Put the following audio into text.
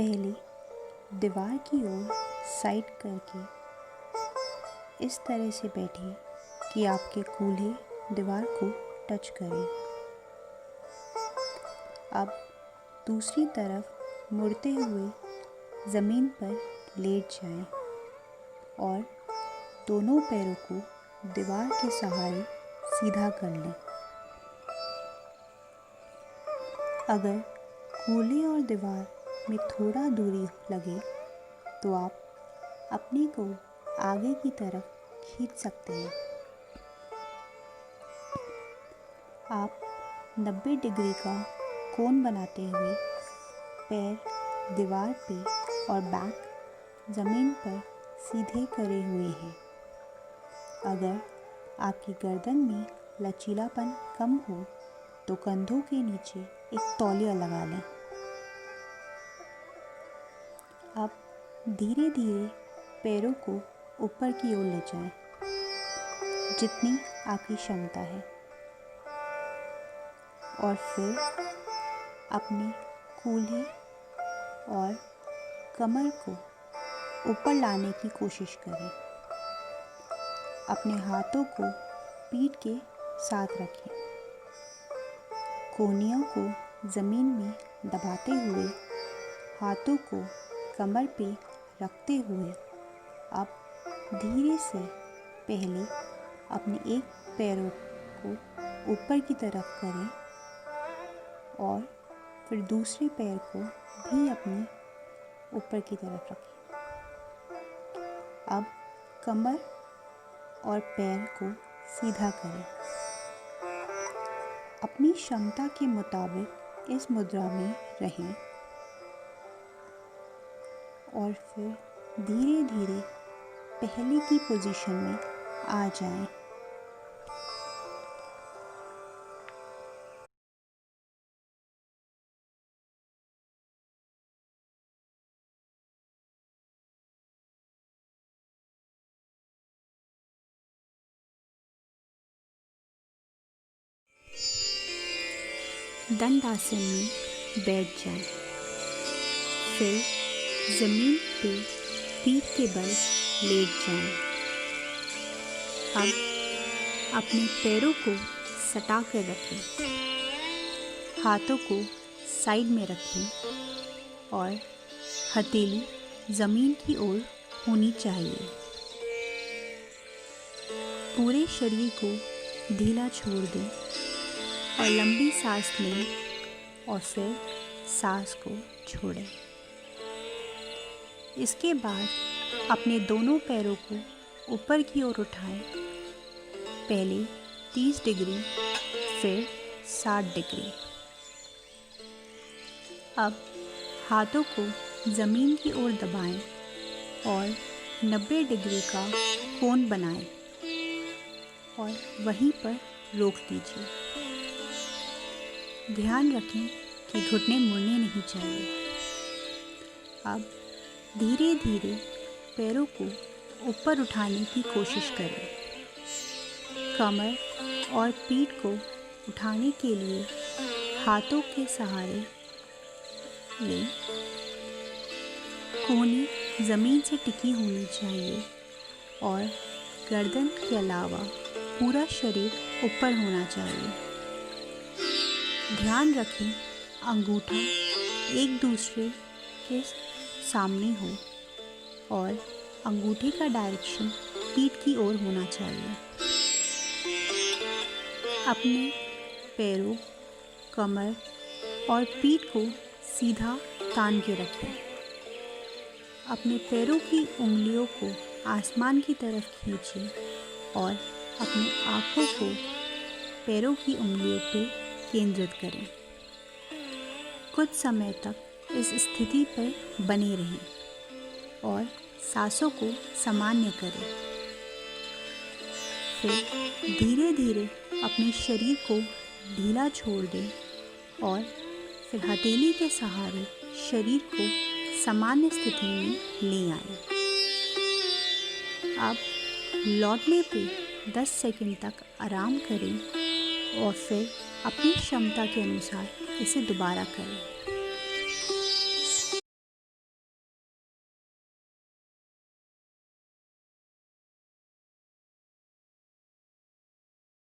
पहले दीवार की ओर साइड करके इस तरह से बैठें कि आपके कूल्हे दीवार को टच करें। अब दूसरी तरफ मुड़ते हुए ज़मीन पर लेट जाएं और दोनों पैरों को दीवार के सहारे सीधा कर लें। अगर कूल्हे और दीवार में थोड़ा दूरी लगे तो आप अपने को आगे की तरफ खींच सकते हैं। आप 90 डिग्री का कोण बनाते हुए पैर दीवार पे और बैक ज़मीन पर सीधे करे हुए हैं। अगर आपकी गर्दन में लचीलापन कम हो तो कंधों के नीचे एक तौलिया लगा लें। अब धीरे धीरे पैरों को ऊपर की ओर ले जाएं, जितनी आपकी क्षमता है, और फिर अपने कूल्हे और कमर को ऊपर लाने की कोशिश करें। अपने हाथों को पीठ के साथ रखें। कोहनियों को ज़मीन में दबाते हुए हाथों को कमर पे रखते हुए अब धीरे से पहले अपने एक पैरों को ऊपर की तरफ करें और फिर दूसरे पैर को भी अपने ऊपर की तरफ रखें। अब कमर और पैर को सीधा करें। अपनी क्षमता के मुताबिक इस मुद्रा में रहें और फिर धीरे धीरे पहले की पोजीशन में आ जाएं। दंडासन में बैठ जाएं। फिर ज़मीन पे पीठ के बल लेट जाएं। अब अपने पैरों को सटा कर रखें, हाथों को साइड में रखें और हथेली ज़मीन की ओर होनी चाहिए। पूरे शरीर को ढीला छोड़ दें और लंबी सांस लें और फिर सांस को छोड़ें। इसके बाद अपने दोनों पैरों को ऊपर की ओर उठाएं। पहले 30 डिग्री, फिर 60 डिग्री। अब हाथों को ज़मीन की ओर दबाएं और 90 डिग्री का कोण बनाएं और वहीं पर रोक दीजिए। ध्यान रखें कि घुटने मुड़ने नहीं चाहिए। अब धीरे धीरे पैरों को ऊपर उठाने की कोशिश करें। कमर और पीठ को उठाने के लिए हाथों के सहारे लें। कोहनी ज़मीन से टिकी होनी चाहिए और गर्दन के अलावा पूरा शरीर ऊपर होना चाहिए। ध्यान रखें अंगूठा एक दूसरे के सामने हो और अंगूठे का डायरेक्शन पीठ की ओर होना चाहिए। अपने पैरों, कमर और पीठ को सीधा तान के रखें। अपने पैरों की उंगलियों को आसमान की तरफ खींचें और अपनी आँखों को पैरों की उंगलियों पर केंद्रित करें। कुछ समय तक इस स्थिति पर बने रहें और सांसों को सामान्य करें। फिर धीरे धीरे अपने शरीर को ढीला छोड़ दें और फिर हथेली के सहारे शरीर को सामान्य स्थिति में ले आएं। अब लौटने पे 10 सेकंड तक आराम करें और फिर अपनी क्षमता के अनुसार इसे दोबारा करें।